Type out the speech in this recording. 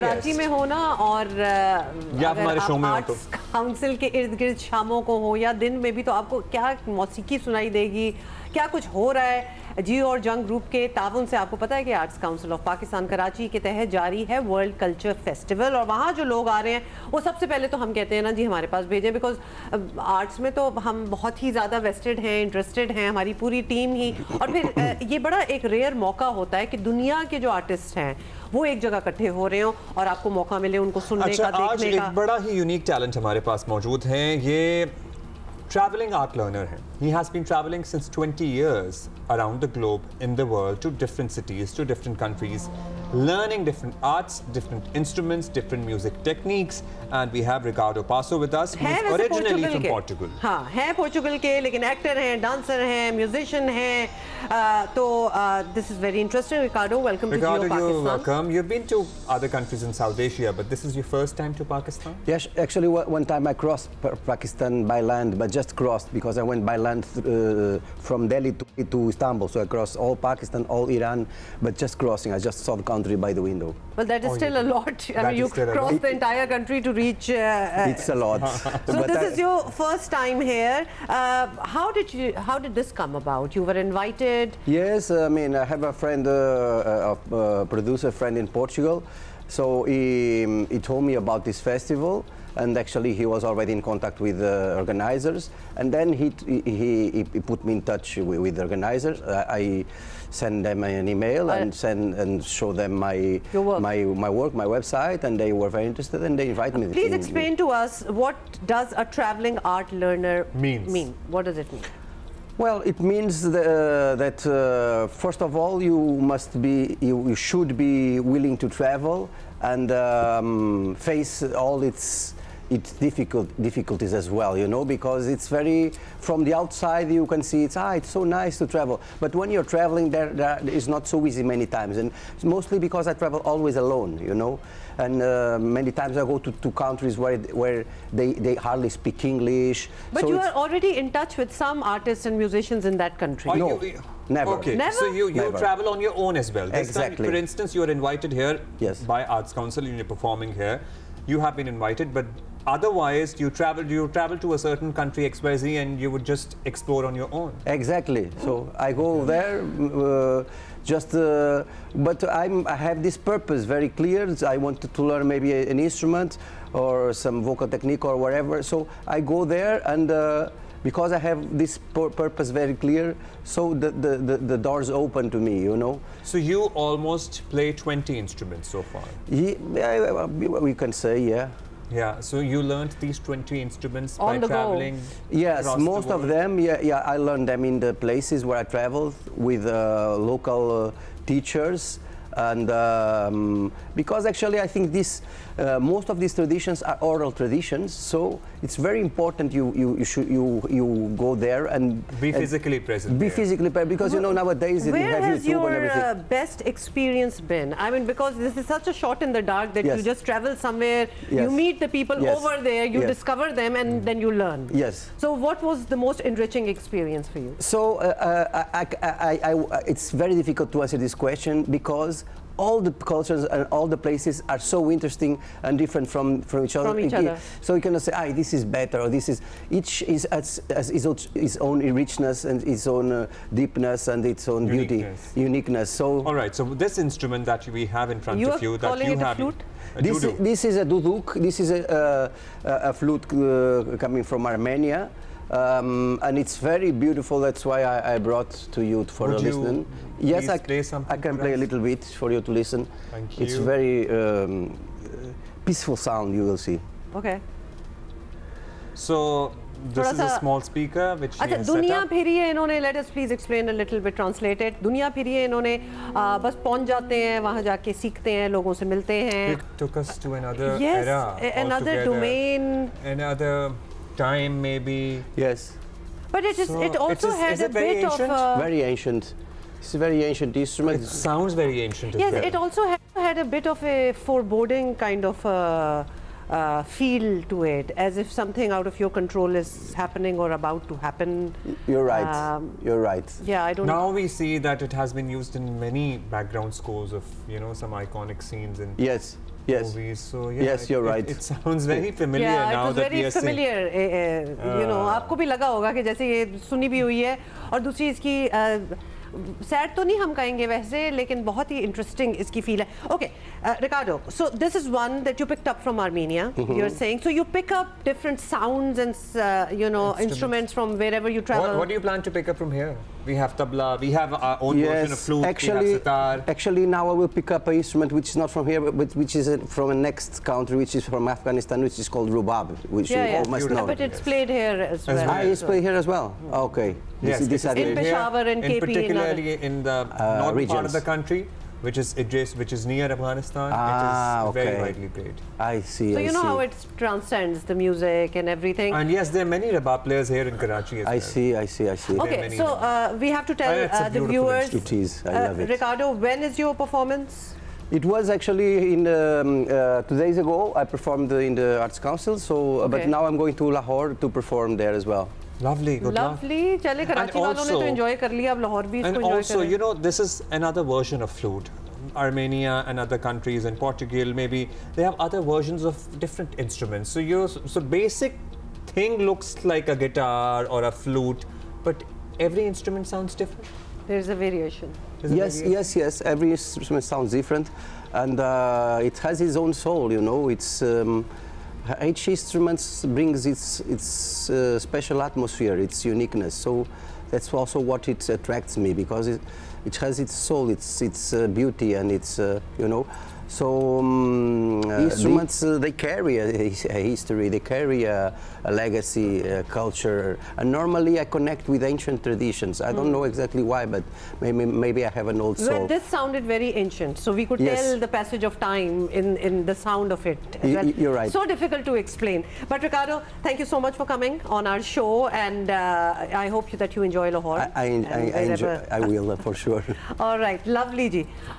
कराची में हो ना और या हमारे शो में हो तो काउंसिल के इर्द गिर्द शामों को हो या दिन में भी, तो आपको क्या मौसीकी सुनाई देगी, क्या कुछ हो रहा है। जियो और जंग ग्रुप के ताउन से आपको पता है कि arts council of Pakistan Karachi के तहत जारी है वर्ल्ड कल्चर फेस्टिवल, और वहाँ जो लोग आ रहे हैं वो सबसे पहले तो हम कहते हैं ना जी हमारे पास भेजें, बिकॉज आर्ट्स में तो हम बहुत ही ज़्यादा वेस्टेड हैं, इंटरेस्टेड हैं, हमारी पूरी टीम ही। और फिर ये बड़ा एक रेयर मौका होता है कि दुनिया के जो आर्टिस्ट हैं वो एक जगह इकट्ठे हो रहे हो और आपको मौका मिले उनको सुनने का, देखने का। एक बड़ा ही यूनिक टैलेंट हमारे पास मौजूद है, ये traveling art learner hai. He has been traveling since 20 years around the globe in the world to different cities, to different countries, learning different arts, different instruments, different music techniques, and we have Ricardo Passo with us, who is originally from Portugal. हाँ, है Portugal के, लेकिन actor हैं, dancer हैं, musician हैं, तो this is very interesting. Ricardo, welcome to Geo Pakistan. Ricardo, you're welcome. You've been to other countries in South Asia, but this is your first time to Pakistan? Yes, actually one time I crossed Pakistan by land, but just crossed because I went by land from Delhi to Istanbul. So I crossed all Pakistan, all Iran, but just crossing. I just saw the country by the window. Well, that is still a lot. I mean, you crossed the entire country to reach. It's a lot. So this is your first time here. How did this come about? You were invited? Yes, I mean, I have a friend, a producer friend in Portugal. So he told me about this festival, and actually he was already in contact with the organizers, and then he put me in touch with the organizers. I sent them an email and show them my work, my website, and they were very interested and they invited me. Please explain to us, what does a traveling art learner mean? What does it mean? Well, it means that first of all, you should be willing to travel and face all its difficulties as well, you know, because it's very, from the outside you can see it's so nice to travel, but when you're traveling there is not so easy many times, and it's mostly because I travel always alone, you know, and many times I go to countries where they hardly speak English. But so you are already in touch with some artists and musicians in that country. No, never. Okay, never? so you Never. travel on your own as well. This Exactly. time, for instance, you are invited here by Arts Council and you're performing here. You have been invited, but otherwise you travel to a certain country XYZ and you would just explore on your own. Exactly. So I go there but I have this purpose very clear. I wanted to learn maybe an instrument or some vocal technique or whatever. So I go there, and because I have this purpose very clear, so the doors open to me, you know. So you almost play 20 instruments so far? Yeah, we can say, yeah. Yeah, so you learned these 20 instruments on by the traveling? Yes, most of them, yeah, I learned them in the places where I traveled with local teachers. And because actually I think most of these traditions are oral traditions, so it's very important you go there and be physically present. Be physically present, because you know nowadays where you have has YouTube and everything. your best experience been? I mean, because this is such a shot in the dark that you just travel somewhere, you meet the people over there, you discover them, and then you learn. Yes. So what was the most enriching experience for you? So it's very difficult to answer this question, because all the cultures and all the places are so interesting and different from each other. So you cannot say, this is better, or this is, each has its own richness and its own deepness and its own uniqueness. So all right, so this instrument that we have in front of you, that you have, flute? This is a duduk. This is a flute coming from Armenia. And it's very beautiful. That's why I brought to you for the listening. Yes, I can play a little bit for you to listen. Thank you. It's very peaceful sound, you will see. Okay. So this is a small speaker which he has set दुनिया up. Free है इन्होंने, let us please explain a little bit, translate it. दुनिया free है इन्होंने, बस पहुंच जाते हैं, वहाँ जाके सीखते हैं, लोगों से मिलते हैं. It took us to another era, another domain, another time maybe. Yes. But it also had a bit of very ancient. It's a very ancient instrument. It sounds very ancient as well. Yes, it also had a bit of a foreboding kind of feel to it, as if something out of your control is happening or about to happen. You're right. You're right. Yeah, I don't. Now we see that it has been used in many background scores of, you know, some iconic scenes. And yes. movies. So yeah, yes, you're right. It sounds very familiar now that we are seeing. Yeah, it was very familiar. You know, आपको भी लगा होगा कि जैसे ये सुनी भी हुई है और दूसरी इसकी सैड तो नहीं हम कहेंगे वैसे लेकिन बहुत ही इंटरेस्टिंग इसकी फील है. Okay, Ricardo, so this is one that you picked up from Armenia. You're saying so you pick up different sounds and you know instruments from wherever you travel. What do you plan to pick up from here? We have tabla, we have our own version of flute, we have sitar. Actually now I will pick up an instrument which is not from here but which is from a next country, which is from Afghanistan, which is called rubab, which you all must know. But it's played here as well. It's played here as well. Okay. Yes, this is in Peshawar and KP, particularly in the northern part of the country, which is near Afghanistan. It is very widely played. I see. So you know how it transcends the music and everything. And yes, there are many rabab players here in Karachi as well. I see. Okay, so we have to tell the viewers. It is. I love it. Ricardo, when is your performance? It was actually in 2 days ago. I performed in the Arts Council. So, but now I'm going to Lahore to perform there as well. Lovely, good luck. Lovely. चले कराची वालों ने तो enjoy कर लिया, अब लाहौर भी इसको enjoy करें. And also, you know, this is another version of flute. Armenia and other countries and Portugal, maybe they have other versions of different instruments. So basic thing looks like a guitar or a flute, but every instrument sounds different. There's a variation. Yes. Every instrument sounds different, and it has its own soul. You know, it's. Each instrument brings its special atmosphere, its uniqueness. So that's also what it attracts me, because it has its soul, its beauty, and its you know. So instruments they carry a history, they carry a legacy, a culture, and normally I connect with ancient traditions. I don't know exactly why, but maybe I have an old soul. Well, this sounded very ancient, so we could tell the passage of time in the sound of it. You're right. So difficult to explain. But Ricardo, thank you so much for coming on our show, and I hope that you enjoy Lahore. I will for sure. All right, lovely ji.